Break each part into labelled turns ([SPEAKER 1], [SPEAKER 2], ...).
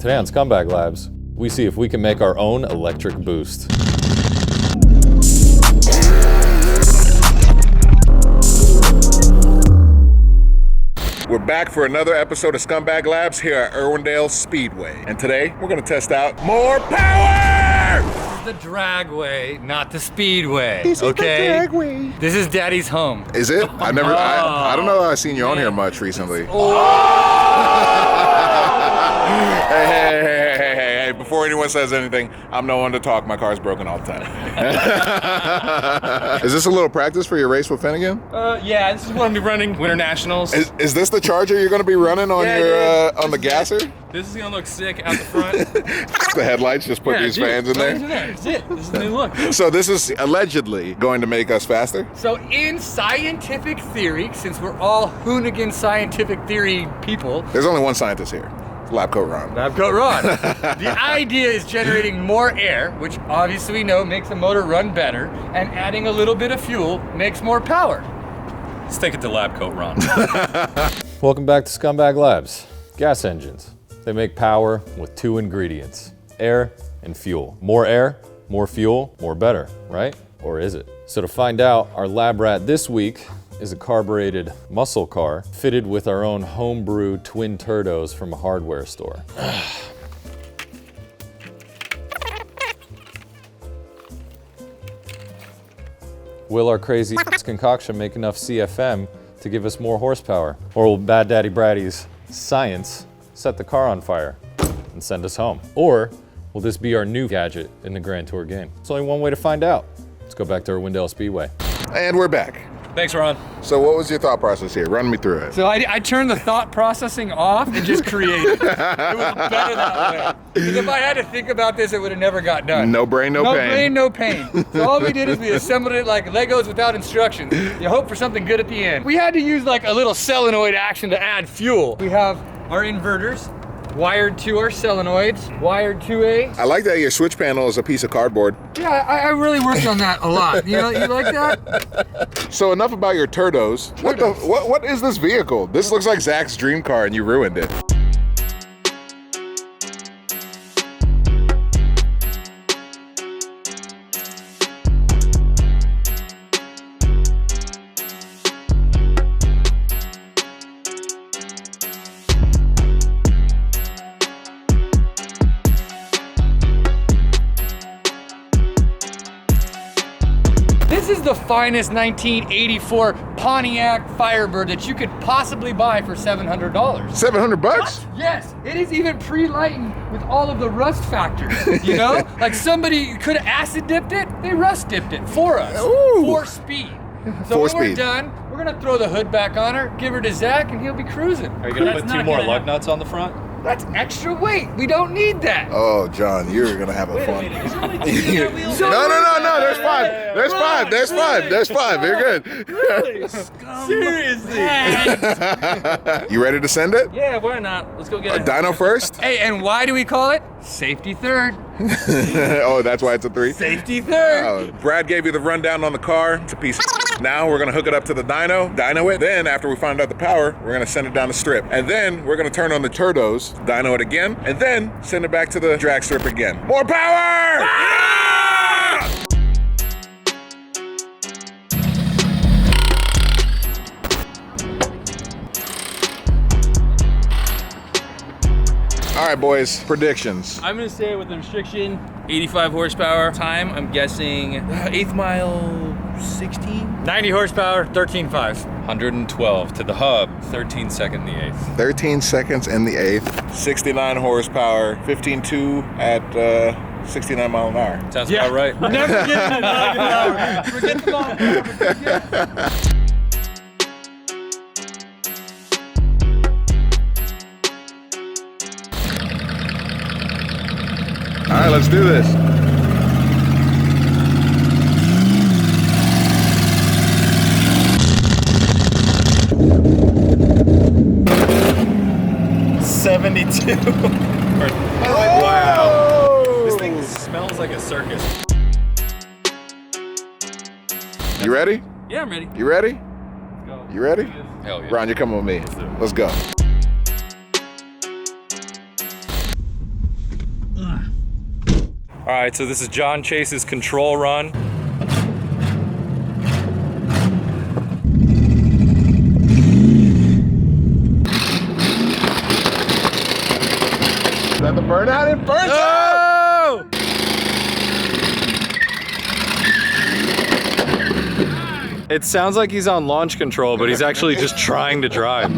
[SPEAKER 1] Today on Scumbag Labs, we see if we can make our own electric boost.
[SPEAKER 2] We're back for another episode of Scumbag Labs here at Irwindale Speedway. And today, we're gonna test out more power!
[SPEAKER 3] The dragway, not the speedway.
[SPEAKER 2] This is the dragway.
[SPEAKER 3] This is Daddy's home.
[SPEAKER 2] Is it? I don't know if I've seen you on here much recently. Hey, before anyone says anything, I'm no one to talk. My car's broken all the time. Is this a little practice for your race with Finnegan?
[SPEAKER 3] Yeah, this is what I'm running Winter Nationals.
[SPEAKER 2] Is this the charger you're gonna be running on on the gasser?
[SPEAKER 3] This is gonna look sick out the front.
[SPEAKER 2] The headlights, just put these fans in there.
[SPEAKER 3] That's it. This is the new look.
[SPEAKER 2] So this is allegedly going to make us faster?
[SPEAKER 3] So in scientific theory, since we're all hoonigan scientific theory people.
[SPEAKER 2] There's only one scientist here. Lab coat Ron.
[SPEAKER 3] Lab coat Ron. The idea is generating more air, which obviously we know makes the motor run better, and adding a little bit of fuel makes more power.
[SPEAKER 4] Let's take it to Lab coat Ron.
[SPEAKER 1] Welcome back to Scumbag Labs. Gas engines. They make power with two ingredients, air and fuel. More air, more fuel, more better, right? Or is it? So to find out, our lab rat this week is a carbureted muscle car fitted with our own homebrew twin Turdos from a hardware store. Will our crazy concoction make enough CFM to give us more horsepower? Or will Bad Daddy Braddy's science set the car on fire and send us home? Or will this be our new gadget in the Grand Tour game? It's only one way to find out. Let's go back to our Irwindale Speedway.
[SPEAKER 2] And we're back.
[SPEAKER 4] Thanks, Ron.
[SPEAKER 2] So what was your thought process here? Run me through it.
[SPEAKER 3] So I turned the thought processing off and just created. It was better that way. Because if I had to think about this, it would have never got done.
[SPEAKER 2] No brain, no pain.
[SPEAKER 3] No brain, no pain. So all we did is we assembled it like Legos without instructions. You hope for something good at the end. We had to use like a little solenoid action to add fuel. We have our inverters wired to our solenoids, wired to a...
[SPEAKER 2] I like that your switch panel is a piece of cardboard.
[SPEAKER 3] Yeah, I really worked on that a lot. You know, you like that?
[SPEAKER 2] So enough about your Turdos. What is this vehicle? This looks like Zach's dream car and you ruined it.
[SPEAKER 3] This is the finest 1984 Pontiac Firebird that you could possibly buy for $700.
[SPEAKER 2] $700?
[SPEAKER 3] Yes, it is even pre-lightened with all of the rust factors, you know? Like somebody could have acid dipped it, they rust dipped it for us.
[SPEAKER 2] Ooh.
[SPEAKER 3] For speed. So when we're
[SPEAKER 2] speed.
[SPEAKER 3] done, we're gonna throw the hood back on her, give her to Zach, and he'll be cruising.
[SPEAKER 4] Are you gonna put two more lug nuts on the front?
[SPEAKER 3] That's extra weight, we don't need that.
[SPEAKER 2] Oh, John, you're gonna have a fun.
[SPEAKER 4] There's only
[SPEAKER 2] No, there's five. There's five. You're good.
[SPEAKER 3] Seriously.
[SPEAKER 2] You ready to send it?
[SPEAKER 4] Yeah, why not? Let's go get
[SPEAKER 2] A
[SPEAKER 4] it.
[SPEAKER 2] dyno first?
[SPEAKER 3] Hey, and why do we call it safety third?
[SPEAKER 2] Oh, that's why it's a 3?
[SPEAKER 3] Safety third.
[SPEAKER 2] Oh, Brad gave you the rundown on the car. It's a piece of Now we're gonna hook it up to the dyno it. Then after we find out the power, we're gonna send it down the strip. And then we're gonna turn on the Turdos, dyno it again, and then send it back to the drag strip again. More power! Ah! All right, boys, predictions.
[SPEAKER 4] I'm gonna say with the restriction, 85 horsepower. Time, I'm guessing 8th mile, 16?
[SPEAKER 3] 90 horsepower, 13.5.
[SPEAKER 4] 112 to the hub, 13 second in the 8th.
[SPEAKER 2] 13 seconds in the 8th. 69 horsepower, 15.2 at 69 mile an hour.
[SPEAKER 4] Sounds about right.
[SPEAKER 3] Never get it an hour. Forget the mile an hour.
[SPEAKER 2] All right, let's do this.
[SPEAKER 4] Wow. This thing smells like a circus.
[SPEAKER 2] You ready?
[SPEAKER 4] Yeah, I'm ready.
[SPEAKER 2] You ready?
[SPEAKER 4] Let's go.
[SPEAKER 2] You ready?
[SPEAKER 4] Hell yeah.
[SPEAKER 2] Ron, you're coming with me.
[SPEAKER 4] Let's do it.
[SPEAKER 2] Let's go.
[SPEAKER 1] All right, so this is John Chase's control run.
[SPEAKER 2] Is that the burnout? It burns out!
[SPEAKER 1] It sounds like he's on launch control, but he's actually just trying to drive.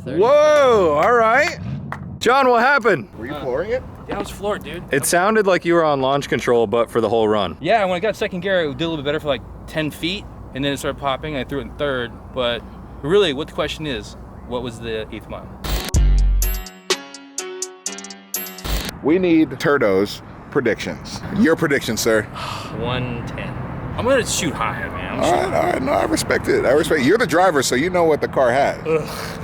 [SPEAKER 1] Whoa, all right. John, what happened?
[SPEAKER 2] Were you flooring it?
[SPEAKER 4] Yeah, I was floored, dude.
[SPEAKER 1] It sounded like you were on launch control, but for the whole run.
[SPEAKER 4] Yeah, when I got second gear, it did a little bit better for like 10 feet, and then it started popping. I threw it in third, but really, what the question is, what was the 8th mile?
[SPEAKER 2] We need Turdos predictions. Your prediction, sir.
[SPEAKER 4] 110. I'm gonna shoot high, man.
[SPEAKER 2] All right. No, I respect it. I respect it. You're the driver, so you know what the car has.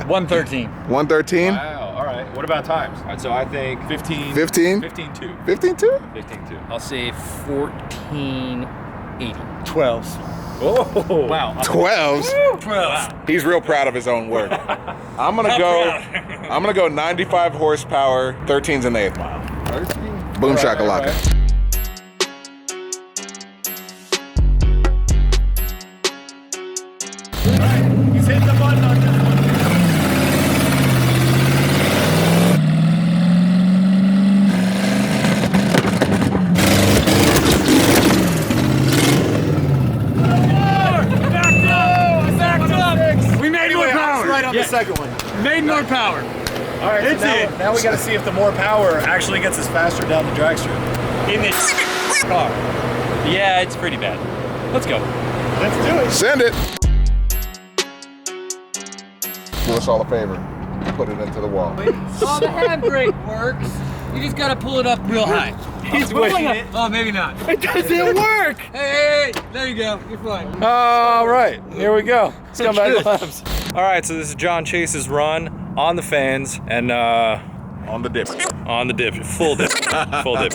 [SPEAKER 3] 113.
[SPEAKER 2] 113?
[SPEAKER 1] Wow, all right. What about times? All right, so I think 15.
[SPEAKER 2] 15?
[SPEAKER 1] 15.2.
[SPEAKER 2] 15.2?
[SPEAKER 1] 15.2.
[SPEAKER 4] I'll say 1480.
[SPEAKER 3] 12s.
[SPEAKER 1] Oh,
[SPEAKER 4] Wow.
[SPEAKER 2] 12s?
[SPEAKER 3] 12s.
[SPEAKER 2] He's real proud of his own work. I'm gonna go 95 horsepower, 13s in the 8th mile.
[SPEAKER 1] 13?
[SPEAKER 2] Boom shakalaka.
[SPEAKER 1] He's hitting the button on this one.
[SPEAKER 3] We made more power.
[SPEAKER 5] Right on the second one.
[SPEAKER 3] Made more power.
[SPEAKER 5] All right,
[SPEAKER 3] It's
[SPEAKER 5] so
[SPEAKER 3] it.
[SPEAKER 5] now we got to see if the more power actually gets us faster down the drag strip.
[SPEAKER 3] In this car.
[SPEAKER 4] Yeah, it's pretty bad. Let's go.
[SPEAKER 5] Let's do it.
[SPEAKER 2] Send it. Do us all a favor. Put it into the wall.
[SPEAKER 3] Oh, the handbrake works. You just gotta pull it up real high.
[SPEAKER 5] He's wishing it.
[SPEAKER 3] Oh, maybe not.
[SPEAKER 5] It doesn't work.
[SPEAKER 3] Hey, there you go. You're fine.
[SPEAKER 1] All right, here we go. Scumbag Labs. All right, so this is John Chase's run on the fans and
[SPEAKER 2] On the dip.
[SPEAKER 1] on the dip, full dip, full dip.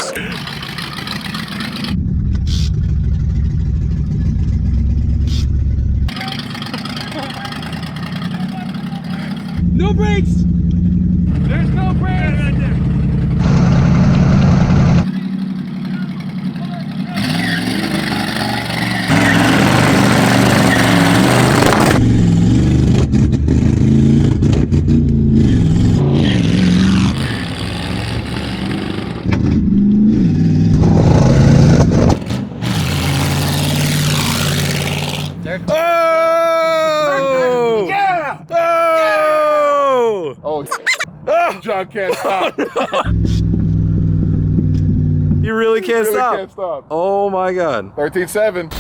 [SPEAKER 3] No brakes. There's no brakes right there.
[SPEAKER 1] Oh!
[SPEAKER 3] Yeah.
[SPEAKER 1] Oh!
[SPEAKER 2] Oh, John can't stop.
[SPEAKER 1] You really can't
[SPEAKER 2] Really
[SPEAKER 1] stop.
[SPEAKER 2] can't stop.
[SPEAKER 1] Oh my God.
[SPEAKER 2] 13.7.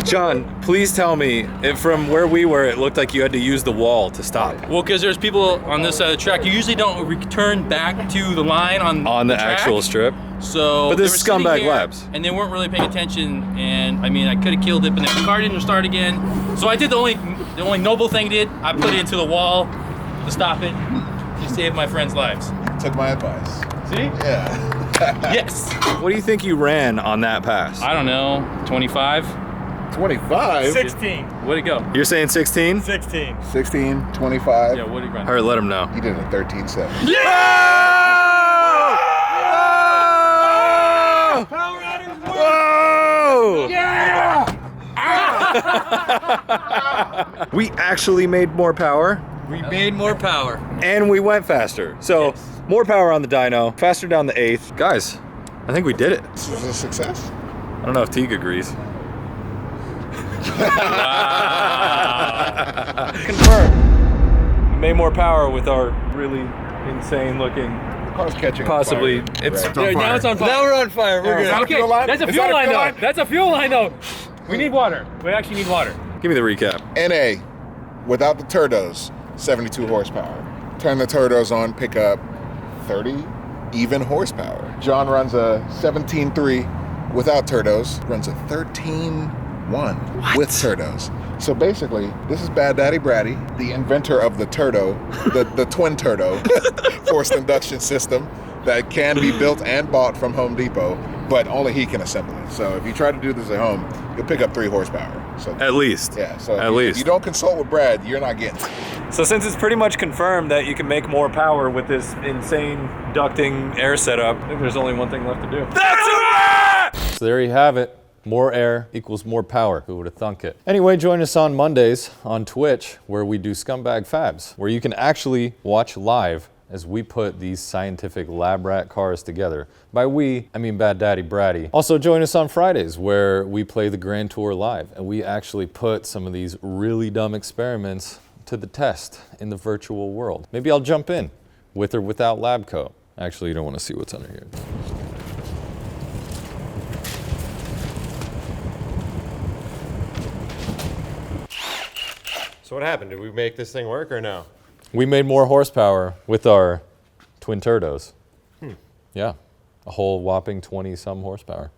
[SPEAKER 1] John, please tell me, if from where we were, it looked like you had to use the wall to stop.
[SPEAKER 4] Well, because there's people on this side of the track. You usually don't return back to the line on
[SPEAKER 1] The
[SPEAKER 4] track.
[SPEAKER 1] actual strip.
[SPEAKER 4] So,
[SPEAKER 1] But this
[SPEAKER 4] they
[SPEAKER 1] is
[SPEAKER 4] were sitting
[SPEAKER 1] Scumbag
[SPEAKER 4] here,
[SPEAKER 1] Labs.
[SPEAKER 4] and they weren't really paying attention. And I mean, I could have killed it, but the car didn't start again. So I did the only noble thing I did. I put it into the wall to stop it, to save my friends' lives.
[SPEAKER 2] Took my advice.
[SPEAKER 4] See?
[SPEAKER 2] Yeah.
[SPEAKER 4] Yes.
[SPEAKER 1] What do you think you ran on that pass?
[SPEAKER 4] I don't know. 25.
[SPEAKER 2] 25.
[SPEAKER 3] 16.
[SPEAKER 4] Where'd it go?
[SPEAKER 1] You're saying 16?
[SPEAKER 3] 16.
[SPEAKER 2] 16, 25.
[SPEAKER 4] Yeah. What'd it run?
[SPEAKER 1] All right, let him know.
[SPEAKER 2] He did a 13.7.
[SPEAKER 3] Power out of his
[SPEAKER 1] Whoa!
[SPEAKER 3] Yeah.
[SPEAKER 1] We actually made more power
[SPEAKER 3] We made more power.
[SPEAKER 1] and we went faster. So more power on the dyno, faster down the 8th. Guys, I think we did it.
[SPEAKER 2] This is a success.
[SPEAKER 1] I don't know if Teague agrees. Confirmed. We made more power with our really insane looking
[SPEAKER 2] car's catching
[SPEAKER 6] Possibly.
[SPEAKER 2] on fire.
[SPEAKER 6] It's
[SPEAKER 2] Right. on
[SPEAKER 4] Now it's on fire.
[SPEAKER 3] Now we're on fire. We're
[SPEAKER 2] Is
[SPEAKER 3] good.
[SPEAKER 2] that a
[SPEAKER 4] Okay,
[SPEAKER 2] fuel line?
[SPEAKER 4] that's a
[SPEAKER 2] Is
[SPEAKER 4] fuel
[SPEAKER 2] that
[SPEAKER 4] line though.
[SPEAKER 2] line?
[SPEAKER 4] That's a fuel line though. We need water. We actually need water.
[SPEAKER 6] Give me the recap.
[SPEAKER 2] NA, without the Turdos, 72 horsepower. Turn the Turdos on, pick up 30 even horsepower. John runs a 17.3 without Turdos, runs a 13.1 with Turdos. So basically, this is Bad Daddy Bratty, the inventor of the Turdo, the twin Turdo forced induction system that can be built and bought from Home Depot, but only he can assemble it. So if you try to do this at home, you'll pick up 3 horsepower. So
[SPEAKER 6] At least.
[SPEAKER 2] yeah, so
[SPEAKER 6] At
[SPEAKER 2] if
[SPEAKER 6] least.
[SPEAKER 2] you don't consult with Brad, you're not getting it.
[SPEAKER 5] So since it's pretty much confirmed that you can make more power with this insane ducting air setup, I think there's only one thing left to do.
[SPEAKER 1] So there you have it. More air equals more power. Who would have thunk it? Anyway, join us on Mondays on Twitch, where we do Scumbag Fabs, where you can actually watch live as we put these scientific lab rat cars together. By we, I mean Bad Daddy Bratty. Also join us on Fridays, where we play the Grand Tour live, and we actually put some of these really dumb experiments to the test in the virtual world. Maybe I'll jump in, with or without lab coat. Actually, you don't want to see what's under here.
[SPEAKER 7] So what happened? Did we make this thing work or no?
[SPEAKER 1] We made more horsepower with our twin Turdos. Yeah, a whole whopping 20-some horsepower.